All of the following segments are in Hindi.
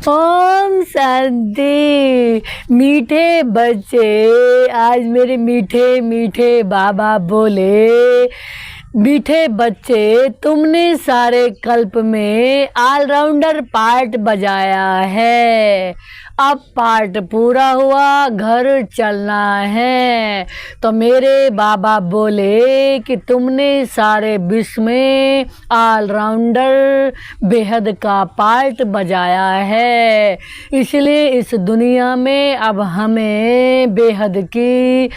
ओम शांति। मीठे बच्चे, आज मेरे मीठे मीठे बाबा बोले, मीठे बच्चे, तुमने सारे कल्प में ऑलराउंडर पार्ट बजाया है। अब पार्ट पूरा हुआ, घर चलना है। तो मेरे बाबा बोले कि तुमने सारे विश्व में ऑलराउंडर बेहद का पार्ट बजाया है, इसलिए इस दुनिया में अब हमें बेहद की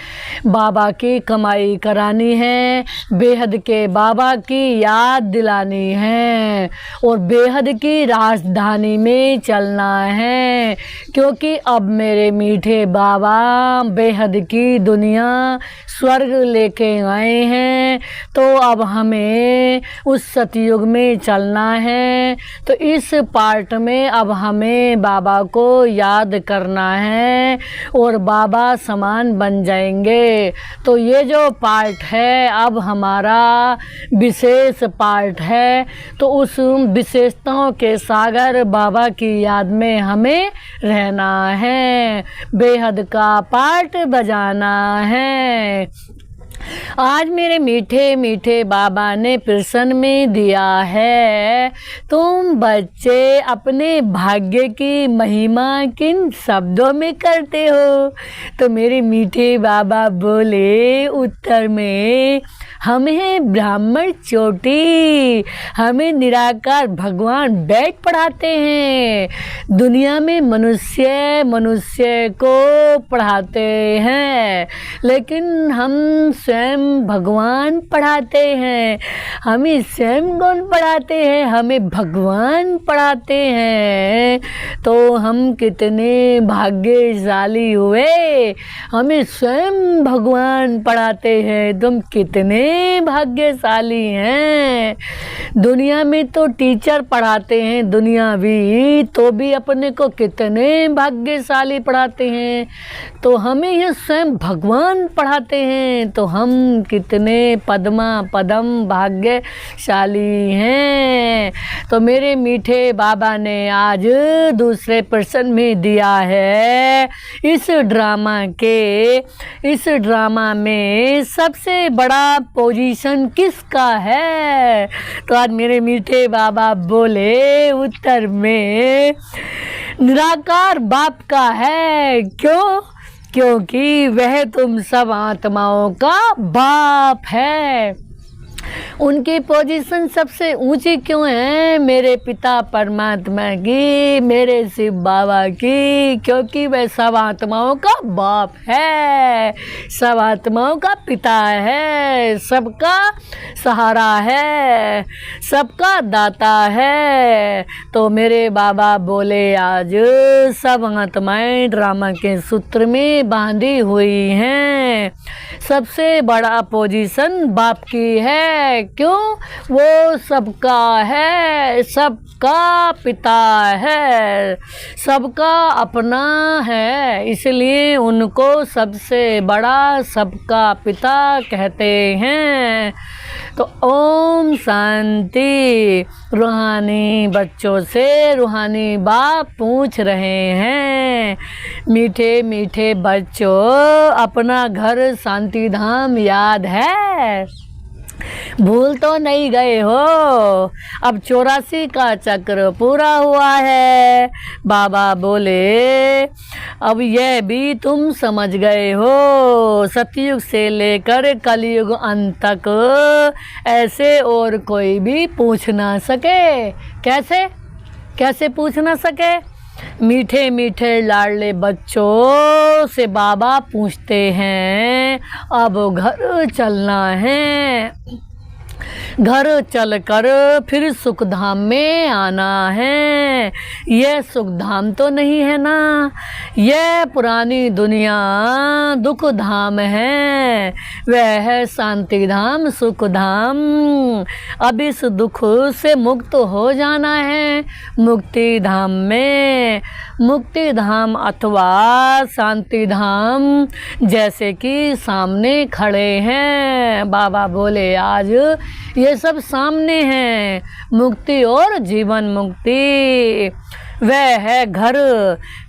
बाबा की कमाई करानी है, बेहद के बाबा की याद दिलानी है और बेहद की राजधानी में चलना है, क्योंकि अब मेरे मीठे बाबा बेहद की दुनिया स्वर्ग लेके आए हैं। तो अब हमें उस सतयुग में चलना है। तो इस पार्ट में अब हमें बाबा को याद करना है और बाबा समान बन जाएंगे। तो ये जो पार्ट है अब हमारा विशेष पार्ट है। तो उस विशेषताओं के सागर बाबा की याद में हमें रहना है, बेहद का पार्ट बजाना है। आज मेरे मीठे मीठे बाबा ने प्रश्न में दिया है, तुम बच्चे अपने भाग्य की महिमा किन शब्दों में करते हो? तो मेरे मीठे बाबा बोले उत्तर में, हमें ब्राह्मण चोटी, हमें निराकार भगवान बैठ पढ़ाते हैं। दुनिया में मनुष्य मनुष्य को पढ़ाते हैं, लेकिन हम स्वयं भगवान पढ़ाते हैं। हमें स्वयं कौन पढ़ाते हैं? हमें भगवान पढ़ाते हैं। तो हम कितने भाग्यशाली हुए, हमें स्वयं भगवान पढ़ाते हैं। तुम कितने भाग्यशाली हैं। दुनिया में तो टीचर पढ़ाते हैं दुनियावी, तो भी अपने को कितने भाग्यशाली पढ़ाते हैं। तो हमें ये स्वयं भगवान पढ़ाते हैं, तो हम कितने पद्मा पदम भाग्यशाली हैं। तो मेरे मीठे बाबा ने आज दूसरे प्रश्न में दिया है, इस ड्रामा में सबसे बड़ा पोजीशन किसका है? तो आज मेरे मीठे बाबा बोले उत्तर में, निराकार बाप का है। क्यों? क्योंकि वह तुम सब आत्माओं का बाप है। उनकी पोजीशन सबसे ऊंची क्यों है? मेरे पिता परमात्मा की, मेरे शिव बाबा की, क्योंकि वह सब आत्माओं का बाप है, सब आत्माओं का पिता है, सबका सहारा है, सबका दाता है। तो मेरे बाबा बोले आज सब आत्माएं ड्रामा के सूत्र में बांधी हुई हैं। सबसे बड़ा पोजीशन बाप की है। क्यों? वो सबका है, सबका पिता है, सबका अपना है, इसलिए उनको सबसे बड़ा सबका पिता कहते हैं। तो ओम शांति। रूहानी बच्चों से रूहानी बाप पूछ रहे हैं, मीठे मीठे बच्चों, अपना घर शांति धाम याद है? भूल तो नहीं गए हो? अब 84 का चक्र पूरा हुआ है। बाबा बोले अब यह भी तुम समझ गए हो, सतयुग से लेकर कलयुग अंत तक ऐसे और कोई भी पूछ ना सके। कैसे पूछ ना सके? मीठे मीठे लाडले बच्चों से बाबा पूछते हैं, अब घर चलना है, घर चलकर फिर सुखधाम में आना है। यह सुखधाम तो नहीं है ना, यह पुरानी दुनिया दुख धाम है, वह है शांति धाम सुख धाम। अब इस दुख से मुक्त हो जाना है मुक्ति धाम में। मुक्ति धाम अथवा शांति धाम जैसे कि सामने खड़े हैं। बाबा बोले आज ये सब सामने हैं, मुक्ति और जीवन मुक्ति। वह है घर।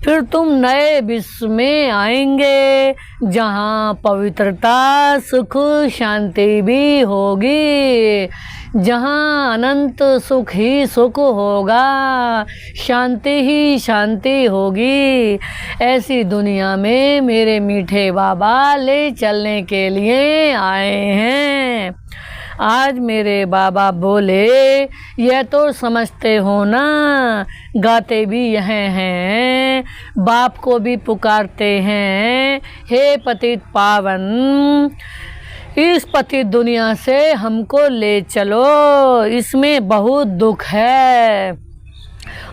फिर तुम नए विश्व में आएंगे जहाँ पवित्रता सुख शांति भी होगी, जहाँ अनंत सुख ही सुख होगा, शांति ही शांति होगी। ऐसी दुनिया में मेरे मीठे बाबा ले चलने के लिए आए हैं। आज मेरे बाबा बोले, यह तो समझते हो ना, गाते भी यह हैं, बाप को भी पुकारते हैं, हे पतित पावन, इस पतित दुनिया से हमको ले चलो, इसमें बहुत दुख है,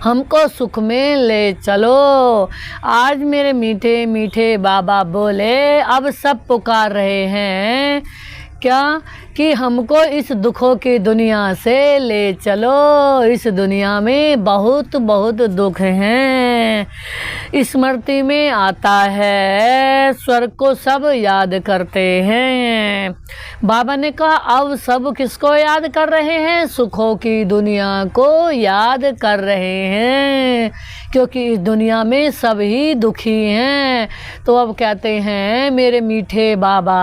हमको सुख में ले चलो। आज मेरे मीठे मीठे बाबा बोले, अब सब पुकार रहे हैं क्या कि हमको इस दुखों की दुनिया से ले चलो, इस दुनिया में बहुत बहुत दुख हैं। स्मृति में आता है, स्वर्ग को सब याद करते हैं। बाबा ने कहा, अब सब किसको याद कर रहे हैं? सुखों की दुनिया को याद कर रहे हैं, क्योंकि इस दुनिया में सब ही दुखी हैं। तो अब कहते हैं, मेरे मीठे बाबा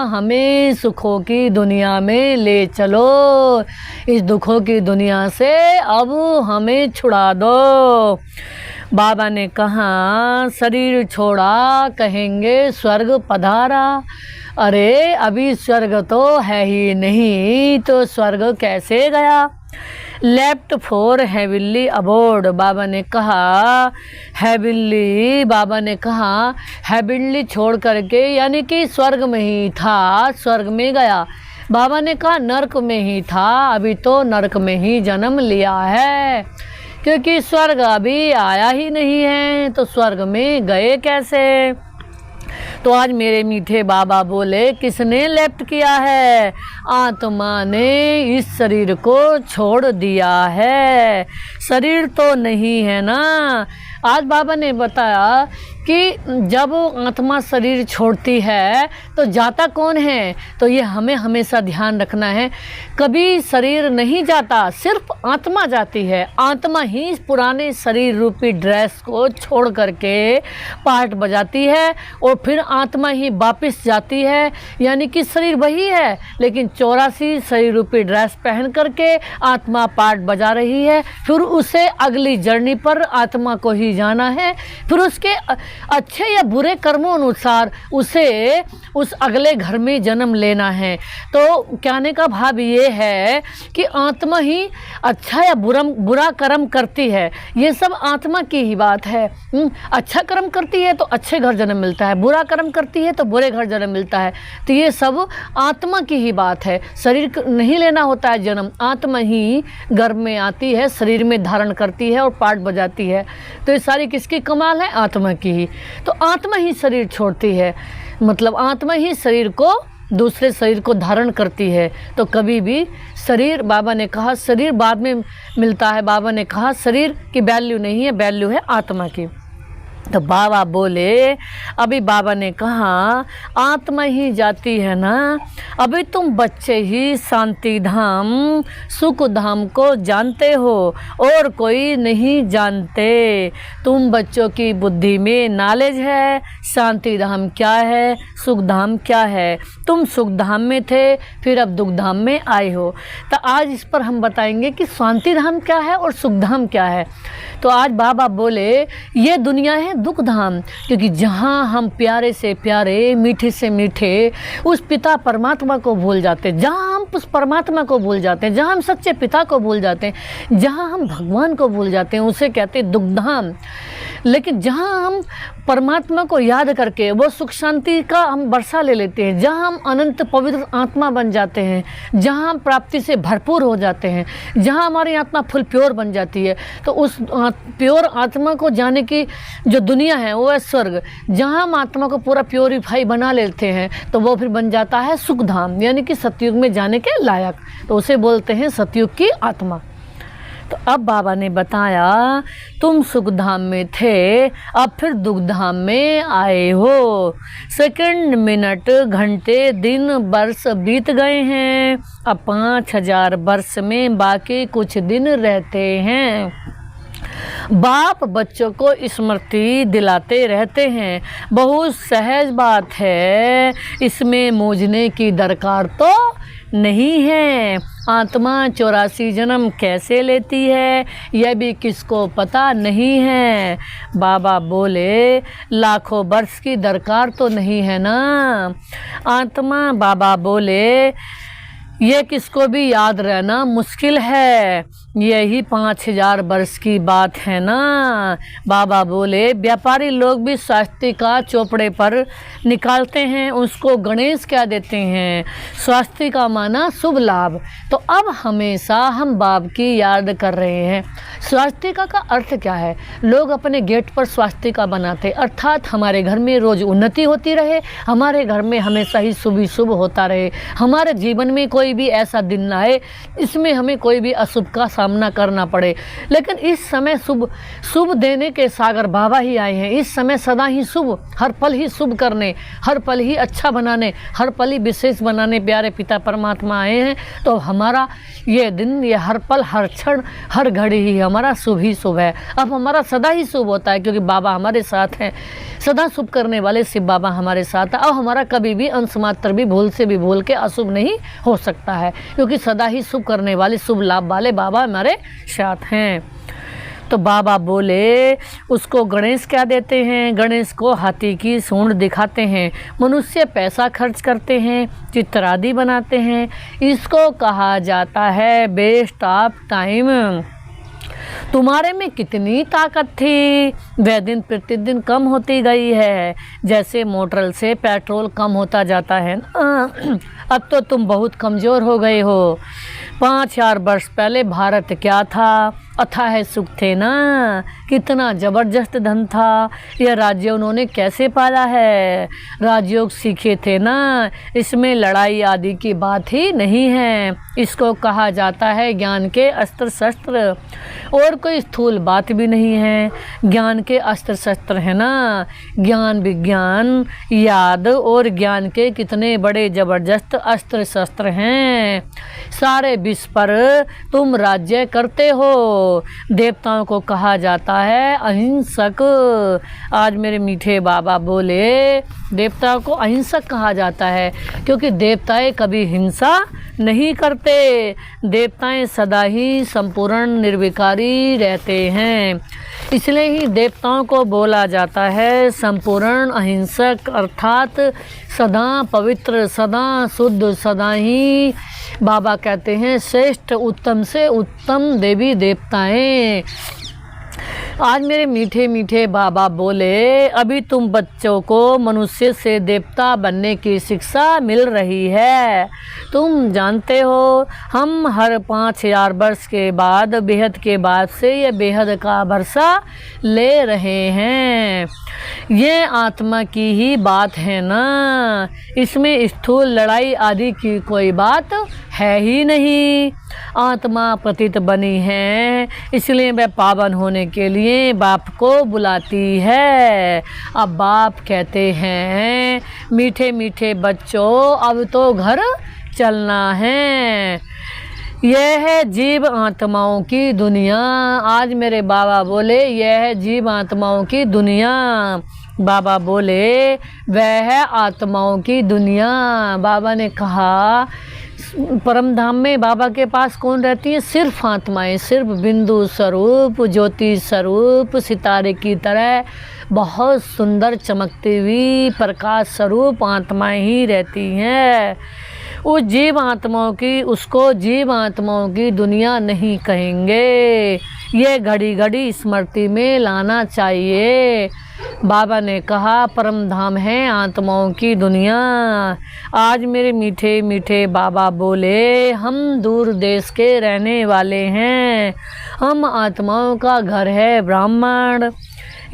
हमें सुखों की दुनिया में ले चलो, इस दुखों की दुनिया से अब हमें छुड़ा दो। बाबा ने कहा, शरीर छोड़ा कहेंगे स्वर्ग पधारा। अरे अभी स्वर्ग तो है ही नहीं, तो स्वर्ग कैसे गया? Left for heavily abode. बाबा ने कहा हेविली, बाबा ने कहा हेविली छोड़ करके, यानी कि स्वर्ग में ही था, स्वर्ग में गया। बाबा ने कहा नरक में ही था, अभी तो नरक में ही जन्म लिया है, क्योंकि स्वर्ग अभी आया ही नहीं है, तो स्वर्ग में गए कैसे? तो आज मेरे मीठे बाबा बोले, किसने लेफ्ट किया है? आत्मा ने इस शरीर को छोड़ दिया है, शरीर तो नहीं है ना। आज बाबा ने बताया कि जब आत्मा शरीर छोड़ती है तो जाता कौन है? तो ये हमें हमेशा ध्यान रखना है, कभी शरीर नहीं जाता, सिर्फ आत्मा जाती है। आत्मा ही पुराने शरीर रूपी ड्रेस को छोड़ करके पार्ट बजाती है, और फिर आत्मा ही वापस जाती है, यानी कि शरीर वही है, लेकिन 84 शरीर रूपी ड्रेस पहन करके आत्मा पार्ट बजा रही है। फिर उसे अगली जर्नी पर आत्मा को ही जाना है, फिर उसके अच्छे या बुरे कर्मों अनुसार उसे उस अगले घर में जन्म लेना है। तो कहने का भाव ये है कि आत्मा ही अच्छा या बुरा कर्म करती है, ये सब आत्मा की ही बात है। अच्छा कर्म करती है तो अच्छे घर जन्म मिलता है, बुरा कर्म करती है तो बुरे घर जन्म मिलता है। तो ये सब आत्मा की ही बात है, शरीर नहीं लेना होता है जन्म, आत्मा ही गर्भ में आती है, शरीर में धारण करती है और पार्ट बजाती है। तो ये सारी किसकी कमाल है? आत्मा की ही। तो आत्मा ही शरीर छोड़ती है, मतलब आत्मा ही शरीर को, दूसरे शरीर को धारण करती है। तो कभी भी शरीर, बाबा ने कहा शरीर बाद में मिलता है, बाबा ने कहा शरीर की वैल्यू नहीं है, वैल्यू है आत्मा की। तो बाबा बोले, अभी बाबा ने कहा आत्मा ही जाती है ना, अभी तुम बच्चे ही शांति धाम सुख धाम को जानते हो और कोई नहीं जानते। तुम बच्चों की बुद्धि में नॉलेज है शांति धाम क्या है, सुख धाम क्या है। तुम सुख धाम में थे, फिर अब दुख धाम में आए हो। तो आज इस पर हम बताएंगे कि शांति धाम क्या है और सुख धाम क्या है। तो आज बाबा बोले, ये दुनिया है दुख धाम, क्योंकि जहाँ हम प्यारे से प्यारे, मीठे से मीठे उस पिता परमात्मा को भूल जाते हैं, जहाँ हम उस परमात्मा को भूल जाते हैं, जहाँ हम सच्चे पिता को भूल जाते हैं, जहाँ हम भगवान को भूल जाते हैं, उसे कहते हैं दुख धाम। लेकिन जहाँ हम परमात्मा को याद करके वो सुख शांति का हम वर्षा ले लेते हैं, जहाँ हम अनंत पवित्र आत्मा बन जाते हैं, जहाँ हम प्राप्ति से भरपूर हो जाते हैं, जहाँ हमारी आत्मा फुल प्योर बन जाती है, तो उस प्योर आत्मा को जाने की जो दुनिया है वो है स्वर्ग। जहाँ हम आत्मा को पूरा प्योरीफाई बना लेते हैं तो वो फिर बन जाता है सुख धाम, यानी कि सतयुग में जाने के लायक, तो उसे बोलते हैं सतयुग की आत्मा। तो अब बाबा ने बताया, तुम सुख धाम में थे, अब फिर दुख धाम में आए हो। सेकंड मिनट घंटे दिन वर्ष बीत गए हैं, अब 5000 वर्ष में बाकी कुछ दिन रहते हैं। बाप बच्चों को स्मृति दिलाते रहते हैं। बहुत सहज बात है, इसमें मूझने की दरकार तो नहीं है। आत्मा 84 जन्म कैसे लेती है यह भी किसको पता नहीं है। बाबा बोले लाखों वर्ष की दरकार तो नहीं है ना। आत्मा बाबा बोले ये किसको भी याद रहना मुश्किल है, यही 5000 वर्ष की बात है ना। बाबा बोले व्यापारी लोग भी स्वास्तिका चोपड़े पर निकालते हैं, उसको गणेश क्या देते हैं। स्वास्तिका माना शुभ लाभ। तो अब हमेशा हम बाप की याद कर रहे हैं। स्वास्तिका का अर्थ क्या है? लोग अपने गेट पर स्वास्तिका बनाते, अर्थात हमारे घर में रोज उन्नति होती रहे, हमारे घर में हमेशा ही शुभ ही शुभ होता रहे, हमारे जीवन में कोई भी ऐसा दिन ना आए इसमें हमें कोई भी अशुभ का सामना करना पड़े। लेकिन इस समय शुभ देने के सागर बाबा ही आए हैं। इस समय सदा ही शुभ, हर पल ही शुभ करने, हर पल ही अच्छा बनाने, हर पल ही विशेष बनाने प्यारे पिता परमात्मा आए हैं। तो हमारा ये दिन, ये हर पल, हर क्षण, हर घड़ी ही हमारा शुभ ही शुभ है। अब हमारा सदा ही शुभ होता है क्योंकि बाबा हमारे साथ हैं। सदा शुभ करने वाले शिव बाबा हमारे साथ है। अब हमारा कभी भी अंश मात्र भी भूल से भी भूल के अशुभ नहीं हो सकता है क्योंकि सदा ही शुभ करने वाले शुभ लाभ वाले बाबा हमारे साथ हैं। तो बाबा बोले उसको गणेश क्या देते हैं। गणेश को हाथी की सूंड दिखाते हैं। मनुष्य पैसा खर्च करते हैं, चित्र आदि बनाते हैं, इसको कहा जाता है वेस्ट ऑफ टाइम। तुम्हारे में कितनी ताकत थी वह दिन प्रतिदिन कम होती गई है, जैसे मोटर से पेट्रोल कम होता जाता है ना। अब तो तुम बहुत कमज़ोर हो गए हो। 5000 वर्ष पहले भारत क्या था? अथाह सुख थे ना, कितना ज़बरदस्त धन था। यह राज्य उन्होंने कैसे पाला है? राजयोग सीखे थे ना, इसमें लड़ाई आदि की बात ही नहीं है। इसको कहा जाता है ज्ञान के अस्त्र शस्त्र, और कोई स्थूल बात भी नहीं है। ज्ञान के अस्त्र शस्त्र है ना, ज्ञान विज्ञान याद और ज्ञान के कितने बड़े ज़बरदस्त अस्त्र शस्त्र हैं। सारे विश्व पर तुम राज्य करते हो। देवताओं को कहा जाता है अहिंसक। आज मेरे मीठे बाबा बोले देवताओं को अहिंसक कहा जाता है क्योंकि देवताएं कभी हिंसा नहीं करते। देवताएं सदा ही संपूर्ण निर्विकारी रहते हैं, इसलिए ही देवताओं को बोला जाता है संपूर्ण अहिंसक, अर्थात सदा पवित्र, सदा शुद्ध, सदा ही बाबा कहते हैं श्रेष्ठ, उत्तम से उत्तम देवी देवताएं। आज मेरे मीठे मीठे बाबा बोले अभी तुम बच्चों को मनुष्य से देवता बनने की शिक्षा मिल रही है। तुम जानते हो हम हर 5000 वर्ष के बाद बेहद के बाद से ये बेहद का भरसा ले रहे हैं। ये आत्मा की ही बात है ना, इसमें स्थूल लड़ाई आदि की कोई बात है ही नहीं। आत्मा पतित बनी है, इसलिए वह पावन होने के लिए बाप को बुलाती है। अब बाप कहते हैं मीठे मीठे बच्चों अब तो घर चलना है। यह है जीव आत्माओं की दुनिया। आज मेरे बाबा बोले यह है जीव आत्माओं की दुनिया। बाबा बोले वह है आत्माओं की दुनिया। बाबा ने कहा परम धाम में बाबा के पास कौन रहती है? सिर्फ आत्माएं, सिर्फ बिंदु स्वरूप, ज्योति स्वरूप, सितारे की तरह बहुत सुंदर चमकती हुई प्रकाश स्वरूप आत्माएं ही रहती हैं। उस जीव आत्माओं की, उसको जीव आत्माओं की दुनिया नहीं कहेंगे। ये घड़ी घड़ी स्मृति में लाना चाहिए। बाबा ने कहा परम धाम है आत्माओं की दुनिया। आज मेरे मीठे मीठे बाबा बोले हम दूर देश के रहने वाले हैं, हम आत्माओं का घर है ब्राह्मण।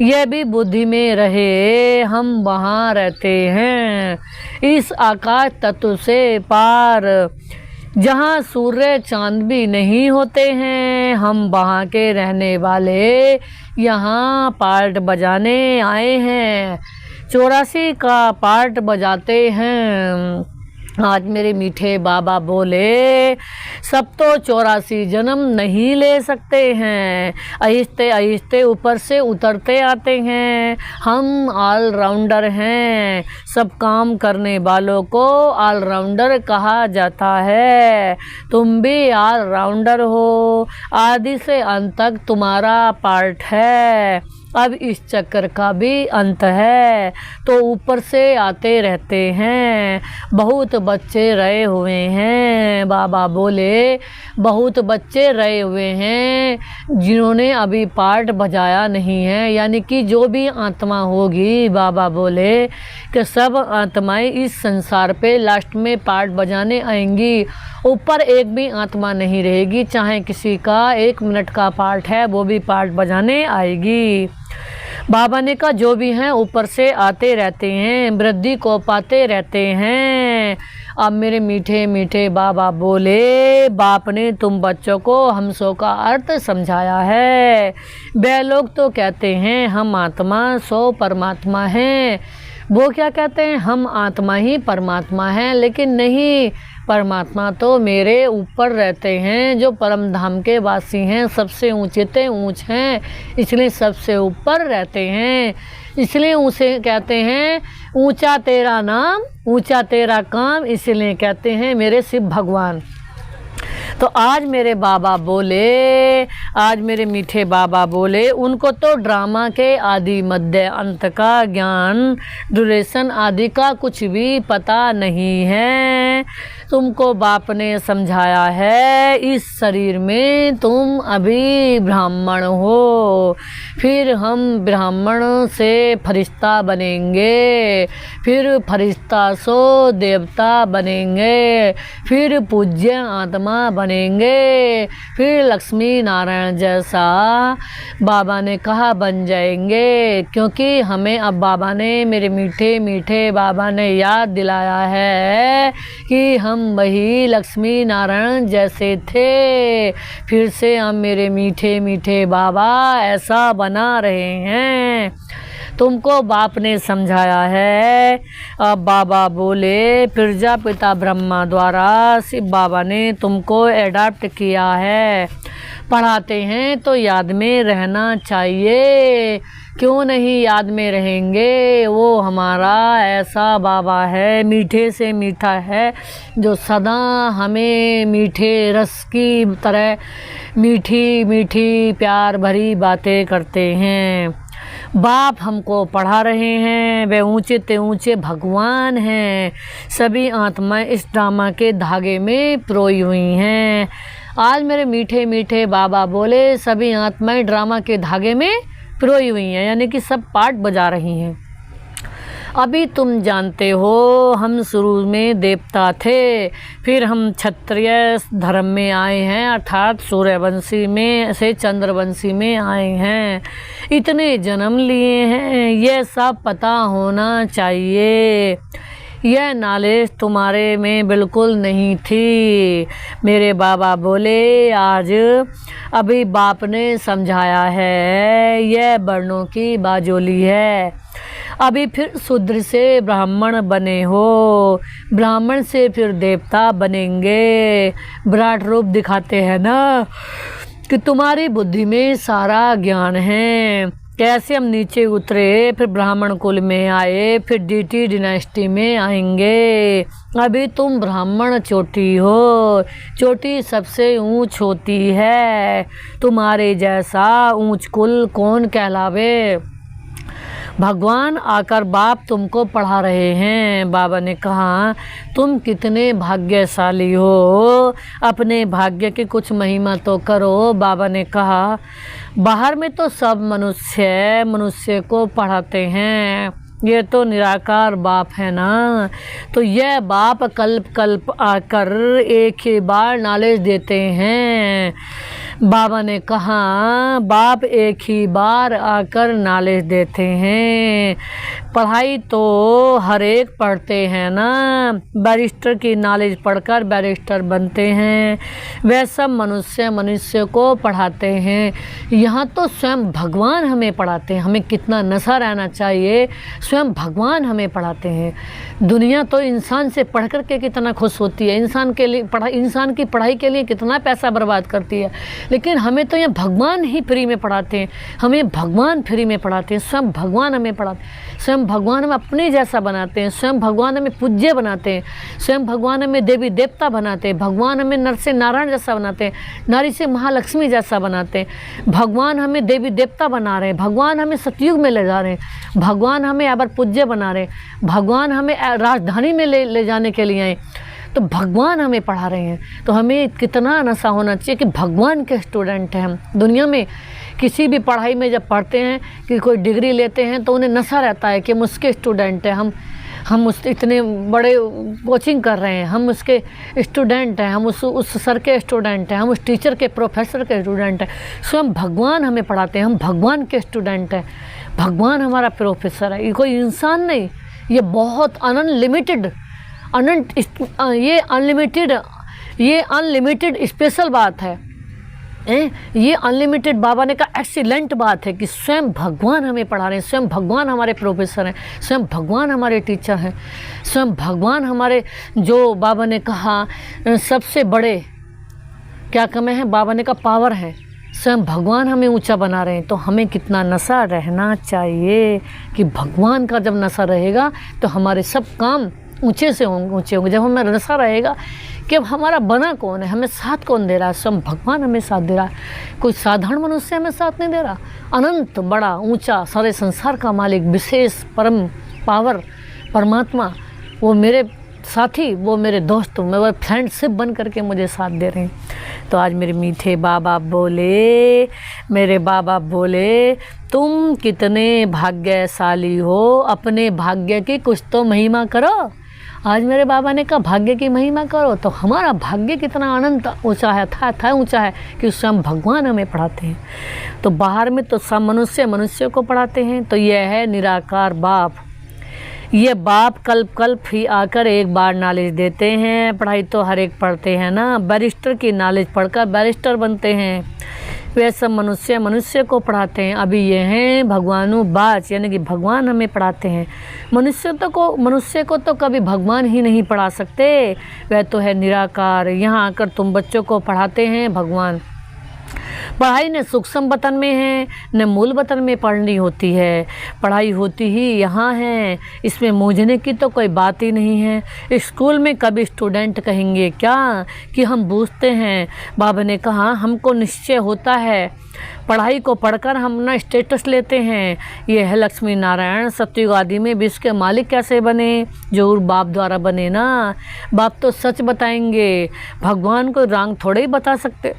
यह भी बुद्धि में रहे, हम वहाँ रहते हैं इस आकाश तत्व से पार, जहाँ सूर्य चांद भी नहीं होते हैं। हम वहाँ के रहने वाले यहाँ पार्ट बजाने आए हैं, 84 का पार्ट बजाते हैं। आज मेरे मीठे बाबा बोले, सब तो 84 जन्म नहीं ले सकते हैं, आहिस्ते आहिस्ते ऊपर से उतरते आते हैं। हम ऑलराउंडर हैं, सब काम करने वालों को ऑलराउंडर कहा जाता है। तुम भी ऑलराउंडर हो, आदि से अंत तक तुम्हारा पार्ट है। अब इस चक्कर का भी अंत है, तो ऊपर से आते रहते हैं। बहुत बच्चे रहे हुए हैं, बाबा बोले, बहुत बच्चे रहे हुए हैं जिन्होंने अभी पार्ट बजाया नहीं है। यानी कि जो भी आत्मा होगी, बाबा बोले कि सब आत्माएं इस संसार पे लास्ट में पार्ट बजाने आएंगी। ऊपर एक भी आत्मा नहीं रहेगी, चाहे किसी का 1 मिनट का पार्ट है वो भी पार्ट बजाने आएगी। बाबा ने कहा जो भी हैं ऊपर से आते रहते हैं, वृद्धि को पाते रहते हैं। अब मेरे मीठे मीठे बाबा बोले, बाप ने तुम बच्चों को हमसों का अर्थ समझाया है। वे लोग तो कहते हैं हम आत्मा सो परमात्मा हैं। वो क्या कहते हैं, हम आत्मा ही परमात्मा हैं, लेकिन नहीं, परमात्मा तो मेरे ऊपर रहते हैं, जो परम धाम के वासी हैं, सबसे ऊंचे ऊंच हैं, इसलिए सबसे ऊपर रहते हैं। इसलिए उसे कहते हैं ऊंचा तेरा नाम, ऊंचा तेरा काम, इसलिए कहते हैं मेरे शिव भगवान। तो आज मेरे बाबा बोले, आज मेरे मीठे बाबा बोले, उनको तो ड्रामा के आदि मध्य अंत का ज्ञान, ड्यूरेशन आदि का कुछ भी पता नहीं है। तुमको बाप ने समझाया है, इस शरीर में तुम अभी ब्राह्मण हो, फिर हम ब्राह्मण से फरिश्ता बनेंगे, फिर फरिश्ता सो देवता बनेंगे, फिर पूज्य आत्मा बनेंगे, फिर लक्ष्मी नारायण जैसा बाबा ने कहा बन जाएंगे। क्योंकि हमें अब बाबा ने, मेरे मीठे मीठे बाबा ने याद दिलाया है कि हम वही लक्ष्मी नारायण जैसे थे। फिर से हम मेरे मीठे मीठे बाबा ऐसा बना रहे हैं। तुमको बाप ने समझाया है। अब बाबा बोले, प्रजापिता ब्रह्मा द्वारा शिव बाबा ने तुमको एडॉप्ट किया है। पढ़ाते हैं तो याद में रहना चाहिए, क्यों नहीं याद में रहेंगे। वो हमारा ऐसा बाबा है, मीठे से मीठा है, जो सदा हमें मीठे रस की तरह मीठी मीठी प्यार भरी बातें करते हैं। बाप हमको पढ़ा रहे हैं, वे ऊंचे ते ऊंचे भगवान हैं। सभी आत्माएं इस ड्रामा के धागे में पिरोई हुई हैं। आज मेरे मीठे मीठे बाबा बोले, सभी आत्माएं ड्रामा के धागे में पिरोई हुई हैं, यानी कि सब पार्ट बजा रही हैं। अभी तुम जानते हो, हम शुरू में देवता थे, फिर हम क्षत्रिय धर्म में आए हैं, अर्थात सूर्यवंशी में से चंद्रवंशी में आए हैं। इतने जन्म लिए हैं, यह सब पता होना चाहिए। यह नॉलेज तुम्हारे में बिल्कुल नहीं थी। मेरे बाबा बोले, आज अभी बाप ने समझाया है, यह वर्णों की बाजोली है। अभी फिर शूद्र से ब्राह्मण बने हो, ब्राह्मण से फिर देवता बनेंगे। विराट रूप दिखाते हैं ना कि तुम्हारी बुद्धि में सारा ज्ञान है। कैसे हम नीचे उतरे, फिर ब्राह्मण कुल में आए, फिर डीटी डिनास्टी में आएंगे। अभी तुम ब्राह्मण चोटी हो, चोटी सबसे ऊंच होती है। तुम्हारे जैसा ऊंच कुल कौन कहलावे। भगवान आकर बाप तुमको पढ़ा रहे हैं। बाबा ने कहा, तुम कितने भाग्यशाली हो, अपने भाग्य की कुछ महिमा तो करो। बाबा ने कहा, बाहर में तो सब मनुष्य को पढ़ाते हैं, ये तो निराकार बाप है ना। तो यह बाप कल्प कल्प आकर एक ही बार नॉलेज देते हैं। बाबा ने कहा बाप एक ही बार आकर नॉलेज देते हैं। पढ़ाई तो हर एक पढ़ते हैं ना, बैरिस्टर की नॉलेज पढ़कर बैरिस्टर बनते हैं। वह सब मनुष्य को पढ़ाते हैं। यहाँ तो स्वयं भगवान हमें पढ़ाते हैं। हमें कितना नशा रहना चाहिए, स्वयं भगवान हमें पढ़ाते हैं। दुनिया तो इंसान से पढ़ कर के कितना खुश होती है, इंसान की पढ़ाई के लिए कितना पैसा बर्बाद करती है, लेकिन हमें तो यहाँ भगवान ही फ्री में पढ़ाते हैं। हमें भगवान फ्री में पढ़ाते हैं, स्वयं भगवान हमें पढ़ाते हैं। स्वयं भगवान हमें अपने जैसा बनाते हैं, स्वयं भगवान हमें पूज्य बनाते हैं, स्वयं भगवान हमें देवी देवता बनाते हैं, भगवान हमें नर से नारायण जैसा बनाते हैं, नारी से महालक्ष्मी जैसा बनाते हैं। भगवान हमें देवी देवता बना रहे हैं, भगवान हमें सतयुग में ले जा रहे हैं, भगवान हमें अबर पूज्य बना रहे हैं, भगवान हमें राजधानी में ले जाने के लिए आए। तो भगवान हमें पढ़ा रहे हैं। तो हमें कितना नशा होना चाहिए कि भगवान के स्टूडेंट हैं हम। दुनिया में किसी भी पढ़ाई में जब पढ़ते हैं कि कोई डिग्री लेते हैं तो उन्हें नशा रहता है कि हम उसके स्टूडेंट हैं, हम उस इतने बड़े कोचिंग कर रहे हैं, हम उसके स्टूडेंट हैं, हम उस सर के स्टूडेंट हैं, हम उस टीचर के प्रोफेसर के स्टूडेंट हैं। स्वयं भगवान हमें पढ़ाते हैं, हम भगवान के स्टूडेंट हैं, भगवान हमारा प्रोफेसर है। ये कोई इंसान नहीं, ये बहुत ये अनलिमिटेड स्पेशल बात है। ये अनलिमिटेड बाबा ने कहा एक्सीलेंट बात है कि स्वयं भगवान हमें पढ़ा रहे हैं, स्वयं भगवान हमारे प्रोफेसर हैं, स्वयं भगवान हमारे टीचर हैं, स्वयं भगवान हमारे जो बाबा ने कहा सबसे बड़े क्या कमे हैं, बाबा ने कहा पावर है। स्वयं भगवान हमें ऊंचा बना रहे हैं। तो हमें कितना नशा रहना चाहिए कि भगवान का जब नशा रहेगा तो हमारे सब काम ऊंचे होंगे। जब हमें नशा रहेगा कि अब हमारा बना कौन है, हमें साथ कौन दे रहा है, स्वयं भगवान हमें साथ दे रहा है। कोई साधारण मनुष्य हमें साथ नहीं दे रहा। अनंत बड़ा ऊंचा सारे संसार का मालिक विशेष परम पावर परमात्मा, वो मेरे साथी, वो मेरे दोस्त, मेरे फ्रेंडशिप बन करके मुझे साथ दे रहे हैं। तो आज मेरे मीठे बाबा बोले तुम कितने भाग्यशाली हो, अपने भाग्य की कुछ तो महिमा करो। आज मेरे बाबा ने कहा भाग्य की महिमा करो। तो हमारा भाग्य कितना अनंत ऊंचा है, था ऊंचा है कि स्वयं भगवान हमें पढ़ाते हैं। तो बाहर में तो सब मनुष्य को पढ़ाते हैं। तो यह है निराकार बाप। ये बाप कल्प ही आकर एक बार नॉलेज देते हैं। पढ़ाई तो हर एक पढ़ते हैं ना, बैरिस्टर की नॉलेज पढ़कर बैरिस्टर बनते हैं। वे सब मनुष्य को पढ़ाते हैं। अभी ये हैं भगवानु बाच, यानी कि भगवान हमें पढ़ाते हैं। मनुष्य को तो कभी भगवान ही नहीं पढ़ा सकते, वह तो है निराकार। यहाँ आकर तुम बच्चों को पढ़ाते हैं भगवान। पढ़ाई न सूक्ष्म वतन में है न मूल वतन में पढ़नी होती है, पढ़ाई होती ही यहाँ है। इसमें मूझने की तो कोई बात ही नहीं है। स्कूल में कभी स्टूडेंट कहेंगे क्या कि हम बूझते हैं। बाबा ने कहा हमको निश्चय होता है, पढ़ाई को पढ़कर हम ना स्टेटस लेते हैं। ये है लक्ष्मी नारायण सतयुग आदि में विश्व के मालिक कैसे बने, जो बाप द्वारा बने ना। बाप तो सच बताएंगे, भगवान को रंग थोड़े ही बता सकते।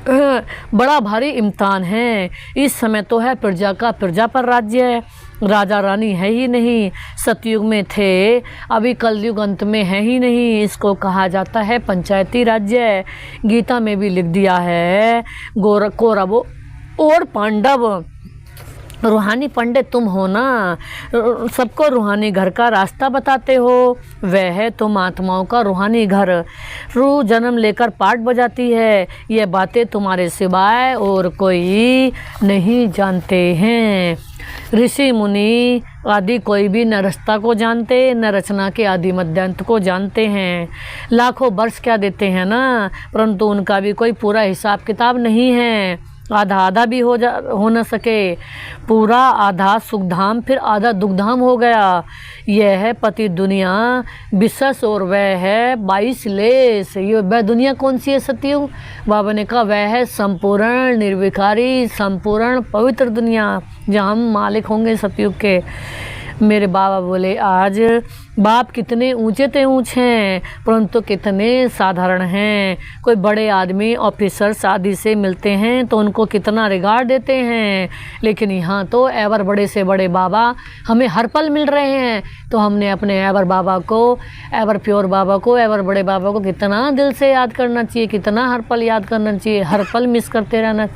बड़ा भारी इम्तिहान है। इस समय तो है प्रजा पर राज्य है, राजा रानी है ही नहीं। सतयुग में थे, अभी कलयुग अंत में है ही नहीं। इसको कहा जाता है पंचायती राज्य। गीता में भी लिख दिया है कौरव और पांडव रूहानी पंडित तुम हो ना, सबको रूहानी घर का रास्ता बताते हो। वह है तुम आत्माओं का रूहानी घर। रूह जन्म लेकर पाठ बजाती है। ये बातें तुम्हारे सिवाय और कोई नहीं जानते हैं। ऋषि मुनि आदि कोई भी न रस्ता को जानते न रचना के आदि मध्यांत को जानते हैं। लाखों वर्ष क्या देते हैं ना, परंतु उनका भी कोई पूरा हिसाब किताब नहीं है। आधा भी हो न सके। पूरा आधा सुखधाम फिर आधा दुखधाम हो गया। यह है पति दुनिया विशेष और वह है 22 लेस। ये वह दुनिया कौन सी है सतयुग? बाबा ने कहा वह है संपूर्ण निर्विकारी संपूर्ण पवित्र दुनिया, जहाँ हम मालिक होंगे सतयुग के। मेरे बाबा बोले आज बाप कितने ऊंचे ते ऊंचे हैं परंतु कितने साधारण हैं। कोई बड़े आदमी ऑफिसर्स आदि से मिलते हैं तो उनको कितना रिगार्ड देते हैं, लेकिन यहाँ तो एवर बड़े से बड़े बाबा हमें हर पल मिल रहे हैं। तो हमने अपने एवर बाबा को, एवर प्योर बाबा को, एवर बड़े बाबा को कितना दिल से याद करना चाहिए, कितना हर पल याद करना चाहिए, हर पल मिस करते रहना,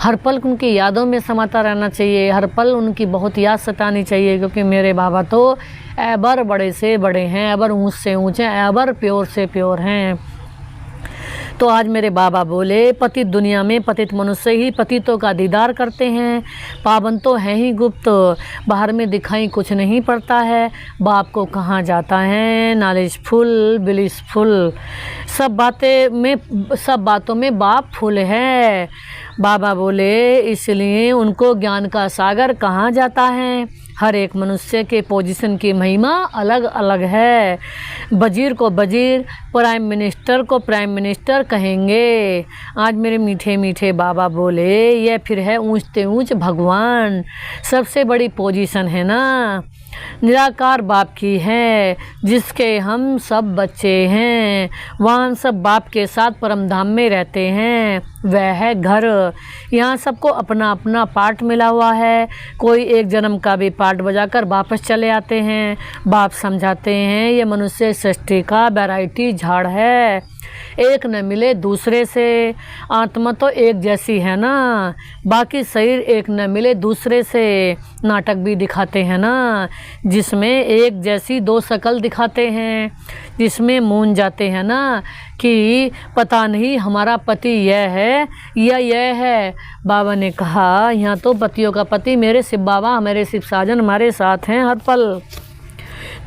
हर पल उनकी यादों में समाता रहना चाहिए, हर पल उनकी बहुत याद सतानी चाहिए। क्योंकि मेरे बाबा तो एवर बड़े से बड़े हैं, एवर ऊंच से ऊंचे, एवर प्योर से प्योर हैं। तो आज मेरे बाबा बोले पतित दुनिया में पतित मनुष्य ही पतितों का दीदार करते हैं, पावन तो हैं ही गुप्त, बाहर में दिखाई कुछ नहीं पड़ता है। बाप को कहाँ जाता है नॉलेजफुल ब्लिसफुल, सब बातों में बाप फुल है। बाबा बोले इसलिए उनको ज्ञान का सागर कहाँ जाता है। हर एक मनुष्य के पोजीशन की महिमा अलग अलग है। वजीर को वजीर, प्राइम मिनिस्टर को प्राइम मिनिस्टर कहेंगे। आज मेरे मीठे मीठे बाबा बोले यह फिर है ऊंचते ऊंच भगवान, सबसे बड़ी पोजीशन है ना, निराकार बाप की है जिसके हम सब बच्चे हैं। वहाँ सब बाप के साथ परम धाम में रहते हैं, वह है घर। यहाँ सबको अपना अपना पार्ट मिला हुआ है। कोई एक जन्म का भी पार्ट बजाकर वापस चले आते हैं। बाप समझाते हैं ये मनुष्य सृष्टि का वैरायटी झाड़ है, एक न मिले दूसरे से। आत्मा तो एक जैसी है ना, बाकी शरीर एक न मिले दूसरे से। नाटक भी दिखाते हैं ना जिसमें एक जैसी दो शक्ल दिखाते हैं, जिसमें मूंझ जाते हैं ना कि पता नहीं हमारा पति यह है या यह है। बाबा ने कहा यहाँ तो पतियों का पति मेरे शिव बाबा, मेरे शिव साजन हमारे साथ हैं हर पल।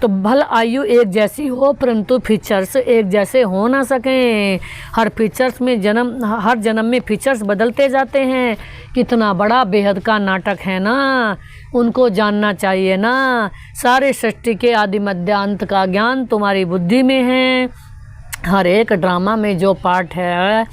तो भल आयु एक जैसी हो परंतु फीचर्स एक जैसे हो ना सकें। हर जन्म में फीचर्स बदलते जाते हैं। कितना बड़ा बेहद का नाटक है ना, उनको जानना चाहिए ना। सारे सृष्टि के आदि मध्य अंत का ज्ञान तुम्हारी बुद्धि में है। हर एक ड्रामा में जो पार्ट है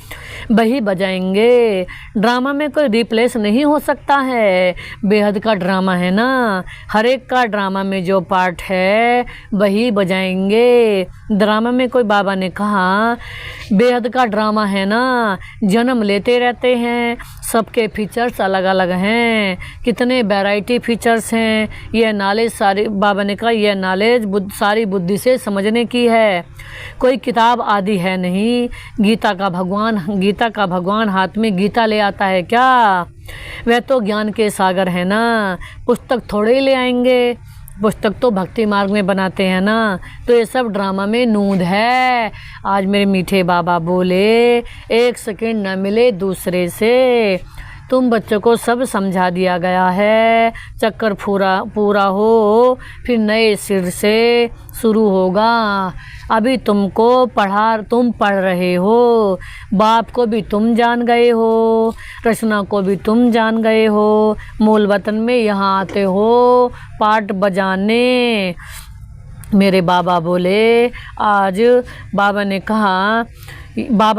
वही बजाएंगे। ड्रामा में कोई रिप्लेस नहीं हो सकता है, बेहद का ड्रामा है ना। हर एक का ड्रामा में जो पार्ट है वही बजाएंगे। ड्रामा में कोई बाबा ने कहा बेहद का ड्रामा है ना, जन्म लेते रहते हैं, सबके फीचर्स अलग अलग हैं। कितने वैरायटी फीचर्स हैं। यह नॉलेज सारी, बाबा ने कहा यह नॉलेज सारी बुद्धि से समझने की है, कोई किताब आदि है नहीं। गीता का भगवान हाथ में गीता ले आता है क्या? वह तो ज्ञान के सागर है ना, पुस्तक थोड़े ही ले आएंगे। पुस्तक तो भक्ति मार्ग में बनाते हैं ना। तो ये सब ड्रामा में नूंद है। आज मेरे मीठे बाबा बोले एक सेकंड न मिले दूसरे से। तुम बच्चों को सब समझा दिया गया है। चक्कर पूरा हो फिर नए सिर से शुरू होगा। अभी तुम पढ़ रहे हो, बाप को भी तुम जान गए हो, रचना को भी तुम जान गए हो। मूल वतन में यहाँ आते हो पाठ बजाने। मेरे बाबा बोले आज बाबा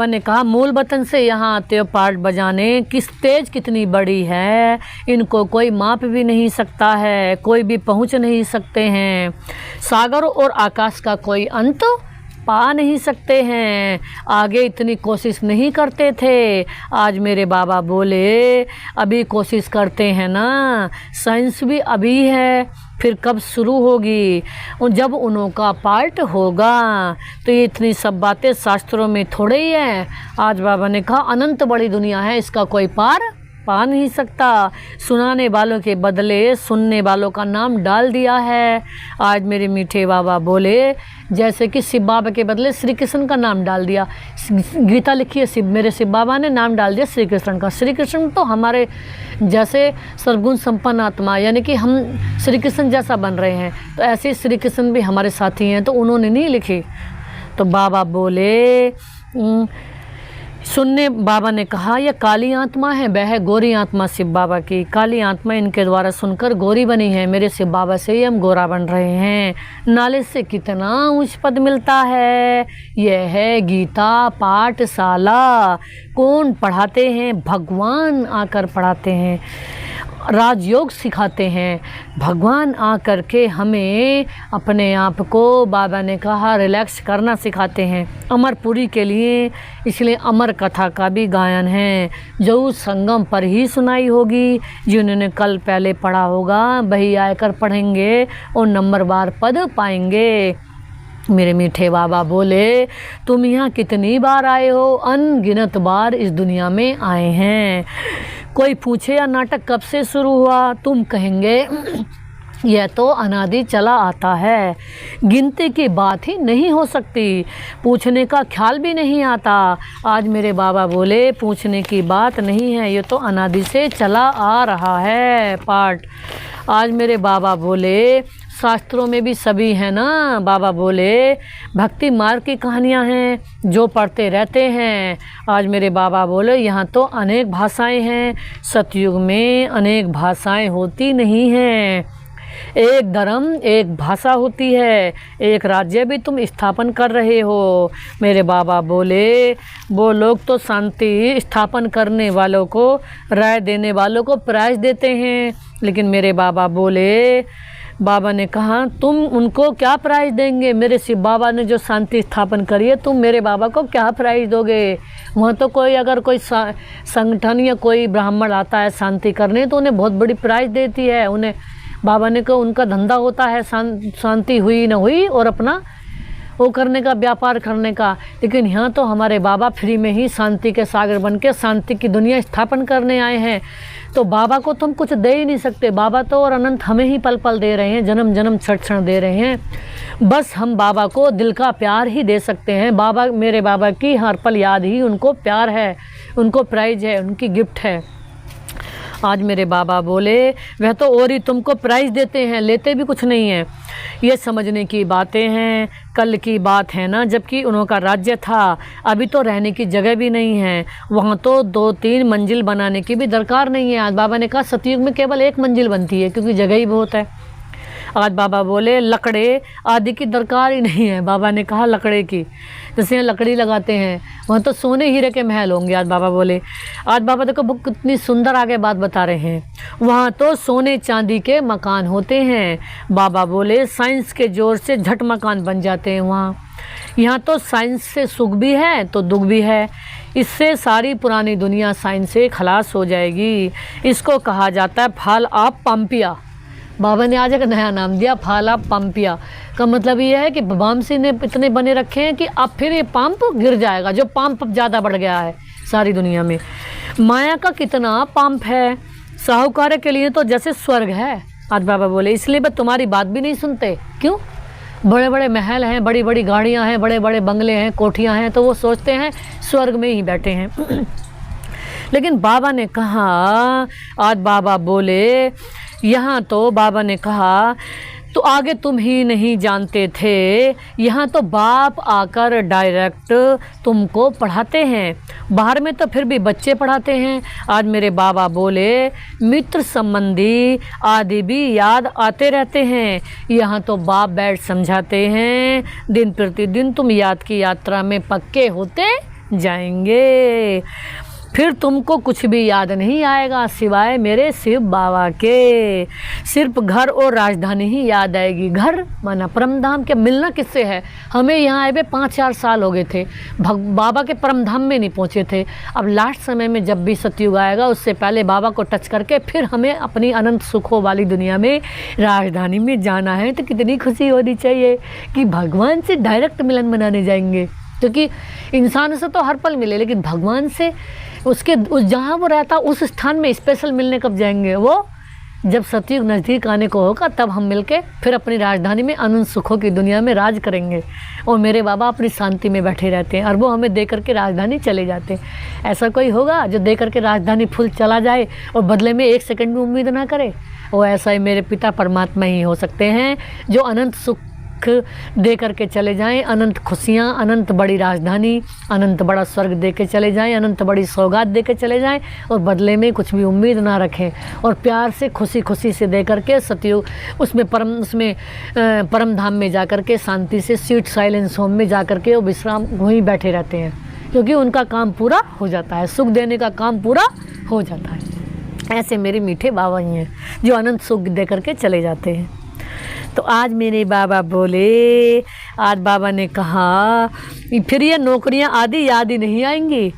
ने कहा मूल वतन से यहाँ आते हो पाठ बजाने। किस तेज कितनी बड़ी है, इनको कोई माप भी नहीं सकता है, कोई भी पहुँच नहीं सकते हैं। सागर और आकाश का कोई अंत पा नहीं सकते हैं। आगे इतनी कोशिश नहीं करते थे। आज मेरे बाबा बोले अभी कोशिश करते हैं ना, साइंस भी अभी है, फिर कब शुरू होगी? जब उनका पार्ट होगा। तो ये इतनी सब बातें शास्त्रों में थोड़े ही है। आज बाबा ने कहा अनंत बड़ी दुनिया है, इसका कोई पार पा नहीं सकता। सुनाने वालों के बदले सुनने वालों का नाम डाल दिया है। आज मेरे मीठे बाबा बोले जैसे कि शिव बाबा के बदले श्री कृष्ण का नाम डाल दिया। गीता लिखी है मेरे शिव बाबा ने नाम डाल दिया श्री कृष्ण का। श्री कृष्ण तो हमारे जैसे सर्वगुण संपन्न आत्मा, यानी कि हम श्री कृष्ण जैसा बन रहे हैं, तो ऐसे श्री कृष्ण भी हमारे साथी हैं, तो उन्होंने नहीं लिखी। तो बाबा बोले बाबा ने कहा यह काली आत्मा है, वह है गोरी आत्मा शिव बाबा की। काली आत्मा इनके द्वारा सुनकर गोरी बनी है, मेरे शिव बाबा से ही हम गोरा बन रहे हैं। नॉलेज से कितना ऊंच पद मिलता है। यह है गीता पाठशाला। कौन पढ़ाते हैं? भगवान आकर पढ़ाते हैं। राजयोग सिखाते हैं। भगवान आकर के हमें अपने आप को, बाबा ने कहा, रिलैक्स करना सिखाते हैं अमरपुरी के लिए। इसलिए अमर कथा का भी गायन है जो उस संगम पर ही सुनाई होगी। जिन्होंने कल पहले पढ़ा होगा वही आकर पढ़ेंगे और नंबरवार पद पाएंगे। मेरे मीठे बाबा बोले, तुम यहाँ कितनी बार आए हो? अनगिनत बार इस दुनिया में आए हैं। कोई पूछे या नाटक कब से शुरू हुआ, तुम कहेंगे यह तो अनादि चला आता है, गिनती की बात ही नहीं हो सकती, पूछने का ख्याल भी नहीं आता। आज मेरे बाबा बोले पूछने की बात नहीं है, ये तो अनादि से चला आ रहा है पाठ। आज मेरे बाबा बोले शास्त्रों में भी सभी है ना। बाबा बोले भक्ति मार्ग की कहानियाँ हैं जो पढ़ते रहते हैं। आज मेरे बाबा बोले यहाँ तो अनेक भाषाएं हैं, सतयुग में अनेक भाषाएं होती नहीं हैं, एक धर्म एक भाषा होती है, एक राज्य भी तुम स्थापन कर रहे हो। मेरे बाबा बोले वो लोग तो शांति स्थापन करने वालों को, राय देने वालों को प्राइज देते हैं, लेकिन मेरे बाबा बोले, बाबा ने कहा तुम उनको क्या प्राइज देंगे? मेरे शिव बाबा ने जो शांति स्थापन करी है, तुम मेरे बाबा को क्या प्राइज दोगे? वहाँ तो कोई अगर कोई संगठन या कोई ब्राह्मण आता है शांति करने तो उन्हें बहुत बड़ी प्राइज देती है। उन्हें बाबा ने कहा उनका धंधा होता है शांति हुई न हुई और अपना वो करने का, व्यापार करने का। लेकिन यहाँ तो हमारे बाबा फ्री में ही शांति के सागर बन के शांति की दुनिया स्थापन करने आए हैं। तो बाबा को तुम कुछ दे ही नहीं सकते। बाबा तो और अनंत हमें ही पल पल दे रहे हैं, जन्म जन्म क्षण क्षण दे रहे हैं। बस हम बाबा को दिल का प्यार ही दे सकते हैं। बाबा, मेरे बाबा की हर पल याद ही उनको प्यार है, उनको प्राइज है, उनकी गिफ्ट है। आज मेरे बाबा बोले वह तो और ही तुमको प्राइज़ देते हैं, लेते भी कुछ नहीं है। ये समझने की बातें हैं, कल की बात है ना, जबकि उनका राज्य था, अभी तो रहने की जगह भी नहीं है। वहाँ तो 2-3 मंजिल बनाने की भी दरकार नहीं है। आज बाबा ने कहा सतयुग में केवल 1 मंजिल बनती है क्योंकि जगह ही बहुत है। आज बाबा बोले लकड़े आदि की दरकार ही नहीं है। बाबा ने कहा लकड़े की, जैसे यहाँ लकड़ी लगाते हैं, वहाँ तो सोने हीरे के महल होंगे। आज बाबा बोले, आज बाबा देखो कितनी सुंदर आगे बात बता रहे हैं, वहाँ तो सोने चांदी के मकान होते हैं। बाबा बोले साइंस के जोर से झट मकान बन जाते हैं वहाँ। यहाँ तो साइंस से सुख भी है तो दुख भी है। इससे सारी पुरानी दुनिया साइंस से खलास हो जाएगी। इसको कहा जाता है फाल ऑफ पंपिया। बाबा ने आज एक नया नाम दिया, फाल ऑफ पंपिया का मतलब ये है कि वामसी ने इतने बने रखे हैं कि अब फिर ये पंप गिर जाएगा, जो पंप अब ज़्यादा बढ़ गया है सारी दुनिया में। माया का कितना पंप है, साहूकार के लिए तो जैसे स्वर्ग है। आज बाबा बोले इसलिए वे तुम्हारी बात भी नहीं सुनते। क्यों? बड़े बड़े महल हैं, बड़ी बड़ी गाड़ियाँ हैं, बड़े बड़े बंगले हैं, कोठियाँ हैं, तो वो सोचते हैं स्वर्ग में ही बैठे हैं। लेकिन बाबा ने कहा, आज बाबा बोले यहाँ तो बाबा ने कहा तो आगे तुम ही नहीं जानते थे, यहाँ तो बाप आकर डायरेक्ट तुमको पढ़ाते हैं। बाहर में तो फिर भी बच्चे पढ़ाते हैं। आज मेरे बाबा बोले मित्र संबंधी आदि भी याद आते रहते हैं, यहाँ तो बाप बैठ समझाते हैं। दिन प्रतिदिन तुम याद की यात्रा में पक्के होते जाएंगे, फिर तुमको कुछ भी याद नहीं आएगा सिवाय मेरे शिव बाबा के। सिर्फ घर और राजधानी ही याद आएगी। घर माना परमधाम के, मिलना किससे है? हमें यहाँ आए हुए 5-4 साल हो गए थे, बाबा के परमधाम में नहीं पहुँचे थे। अब लास्ट समय में जब भी सतयुग आएगा उससे पहले बाबा को टच करके फिर हमें अपनी अनंत सुखों वाली दुनिया में राजधानी में जाना है। तो कितनी खुशी होनी चाहिए कि भगवान से डायरेक्ट मिलन मनाने जाएंगे। क्योंकि इंसान से तो हर पल मिले, लेकिन भगवान से उसके उस जहाँ वो रहता उस स्थान में स्पेशल मिलने कब जाएंगे? वो जब सतयुग नज़दीक आने को होगा तब हम मिलके फिर अपनी राजधानी में अनंत सुखों की दुनिया में राज करेंगे। और मेरे बाबा अपनी शांति में बैठे रहते हैं और वो हमें दे करके राजधानी चले जाते हैं। ऐसा कोई होगा जो दे करके राजधानी फुल चला जाए और बदले में 1 सेकंड भी उम्मीद ना करे? वो ऐसा ही मेरे पिता परमात्मा ही हो सकते हैं जो अनंत सुख दे करके चले जाएं, अनंत खुशियाँ, अनंत बड़ी राजधानी, अनंत बड़ा स्वर्ग दे के चले जाएं, अनंत बड़ी सौगात दे के चले जाएं और बदले में कुछ भी उम्मीद ना रखें और प्यार से खुशी खुशी से दे करके सतयुग उसमें परम धाम में जा कर के शांति से स्वीट साइलेंस होम में जा कर के वो विश्राम वहीं बैठे रहते हैं, क्योंकि उनका काम पूरा हो जाता है, सुख देने का काम पूरा हो जाता है। ऐसे मेरे मीठे बाबा ही हैं जो अनंत सुख दे करके चले जाते हैं। तो आज मेरे बाबा बोले, आज बाबा ने कहा फिर ये नौकरियां आदि याद ही नहीं आएंगी,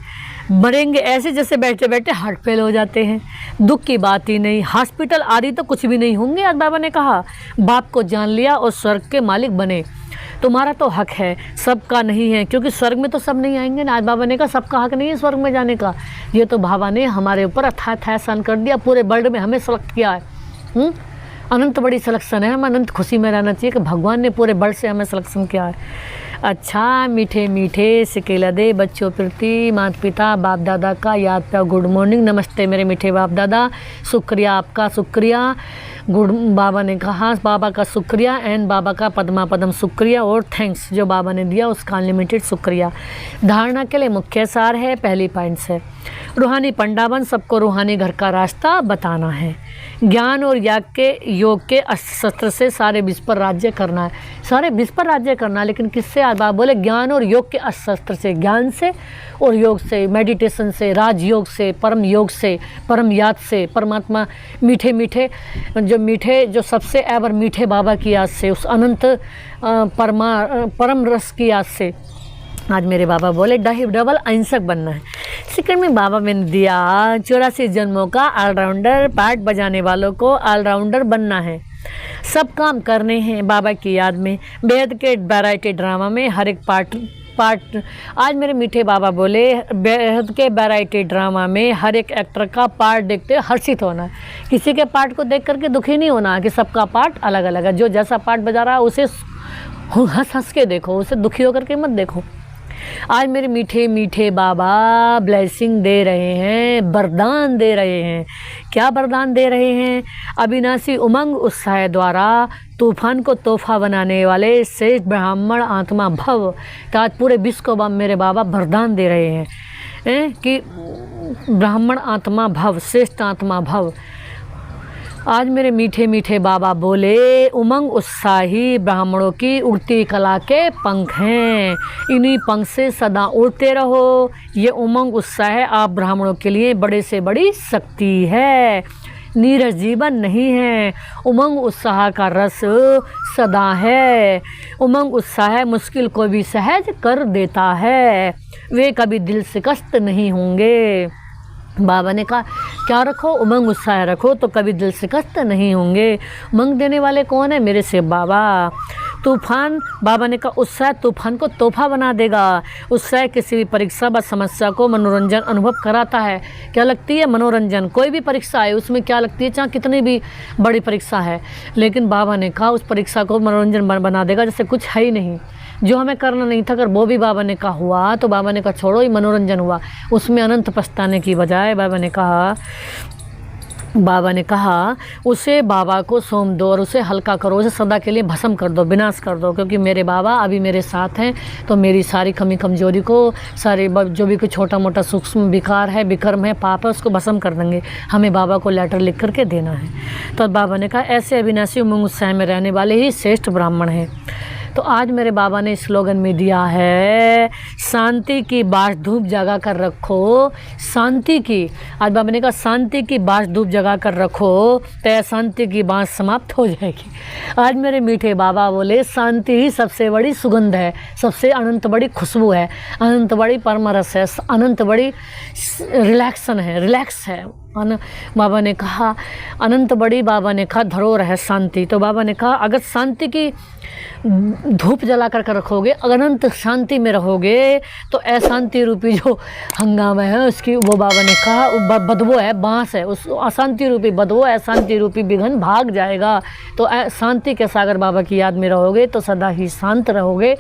मरेंगे ऐसे जैसे बैठे बैठे हार्ट फेल हो जाते हैं, दुख की बात ही नहीं, हॉस्पिटल आदि तो कुछ भी नहीं होंगे। आज बाबा ने कहा बाप को जान लिया और स्वर्ग के मालिक बने, तुम्हारा तो हक है, सबका नहीं है, क्योंकि स्वर्ग में तो सब नहीं आएंगे ना। आज बाबा ने कहा सबका हक नहीं है स्वर्ग में जाने का। ये तो बाबा ने हमारे ऊपर अथाह एहसान कर दिया, पूरे वर्ल्ड में हमें सेलेक्ट किया है। अनंत बड़ी सिलेक्शन है, हम अनंत खुशी में रहना चाहिए कि भगवान ने पूरे वर्ल्ड से हमें सिलेक्शन किया है। अच्छा मीठे मीठे सिकेला दे बच्चों प्रति माता पिता बाप दादा का याद पे गुड मॉर्निंग, नमस्ते मेरे मीठे बाप दादा, शुक्रिया आपका, शुक्रिया। गुड बाबा ने कहा बाबा का शुक्रिया एंड बाबा का पद्मा पदम शुक्रिया और थैंक्स जो बाबा ने दिया उसका अनलिमिटेड शुक्रिया। धारणा के लिए मुख्य सार है, पहली पॉइंट है रूहानी पंडाबन, सबको रूहानी घर का रास्ता बताना है। ज्ञान और योग के अस्त्र से सारे विश्व पर राज्य करना है, सारे विश्व पर राज्य करना है, लेकिन किससे? आज बाबा बोले ज्ञान और योग के अस्त्र से, ज्ञान से और योग से, मेडिटेशन से, राजयोग से, परम योग से, परम याद से, परमात्मा मीठे मीठे जो सबसे एवर मीठे बाबा की याद से, उस अनंत परम रस की याद से। आज मेरे बाबा बोले डबल अहिंसक बनना है। सेकंड में बाबा मैंने दिया 84 जन्मों का ऑलराउंडर, पार्ट बजाने वालों को ऑलराउंडर बनना है, सब काम करने हैं बाबा की याद में। बेहद के वैरायटी ड्रामा में हर एक पार्ट आज मेरे मीठे बाबा बोले बेहद के वैरायटी ड्रामा में हर एक एक्टर का पार्ट देखते हर्षित होना है, किसी के पार्ट को देख करके दुखी नहीं होना कि सबका पार्ट अलग अलग है। जो जैसा पार्ट बजा रहा है उसे हंस हंस के देखो, उसे दुखी होकर के मत देखो। आज मेरे मीठे मीठे बाबा ब्लेसिंग दे रहे हैं, वरदान दे रहे हैं। क्या वरदान दे रहे हैं? अविनाशी उमंग उत्साह द्वारा तूफान को तोहफा बनाने वाले श्रेष्ठ ब्राह्मण आत्मा भव। तो आज पूरे विश्व को मेरे बाबा वरदान दे रहे हैं कि ब्राह्मण आत्मा भव, श्रेष्ठ आत्मा भव। आज मेरे मीठे मीठे बाबा बोले उमंग उत्साही ब्राह्मणों की उड़ती कला के पंख हैं, इन्हीं पंख से सदा उड़ते रहो। ये उमंग उत्साह आप ब्राह्मणों के लिए बड़े से बड़ी शक्ति है, नीरस जीवन नहीं है। उमंग उत्साह का रस सदा है, उमंग उत्साह मुश्किल को भी सहज कर देता है, वे कभी दिल शिकस्त नहीं होंगे। बाबा ने कहा क्या रखो? उमंग उत्साह रखो तो कभी दिल शिकस्त नहीं होंगे। उमंग देने वाले कौन है? मेरे से बाबा। तूफान, बाबा ने कहा उत्साह तूफान को तोहफा बना देगा। उत्साह किसी भी परीक्षा व समस्या को मनोरंजन अनुभव कराता है। क्या लगती है? मनोरंजन। कोई भी परीक्षा है उसमें क्या लगती है, चाहे कितनी भी बड़ी परीक्षा है, लेकिन बाबा ने कहा उस परीक्षा को मनोरंजन बना देगा जैसे कुछ है ही नहीं। जो हमें करना नहीं था अगर वो भी बाबा ने कहा हुआ तो बाबा ने कहा छोड़ो, ही मनोरंजन हुआ, उसमें अनंत पछताने की बजाय बाबा ने कहा उसे बाबा को सौंप दो और उसे हल्का करो, उसे सदा के लिए भस्म कर दो, विनाश कर दो, क्योंकि मेरे बाबा अभी मेरे साथ हैं तो मेरी सारी कमी कमजोरी को, सारे जो भी कोई छोटा मोटा सूक्ष्म विकार है, विकर्म है, पाप है, उसको भस्म कर देंगे। हमें बाबा को लेटर लिख करके देना है। तो बाबा ने कहा ऐसे अविनाशी उमंग उत्साह में रहने वाले ही श्रेष्ठ ब्राह्मण हैं। तो आज मेरे बाबा ने स्लोगन में दिया है शांति की बाँस धूप जगा कर रखो, शांति की। आज बाबा ने कहा शांति की बाँस धूप जगा कर रखो तो शांति की बाँस समाप्त हो जाएगी। आज मेरे मीठे बाबा बोले शांति ही सबसे बड़ी सुगंध है, सबसे अनंत बड़ी खुशबू है, अनंत बड़ी परमरस है, अनंत बड़ी रिलैक्सन है, रिलैक्स है। बाबा ने कहा अनंत बड़ी, बाबा ने कहा धरोहर है शांति। तो बाबा ने कहा अगर शांति की धूप जला कर रखोगे, अनंत शांति में रहोगे तो अशांति रूपी जो हंगामा है उसकी, वो बाबा ने कहा बदबू है, बांस है, उस अशांति रूपी बदबू, अशांति रूपी विघन भाग जाएगा। तो शांति के सागर बाबा की याद में रहोगे तो सदा ही शांत रहोगे।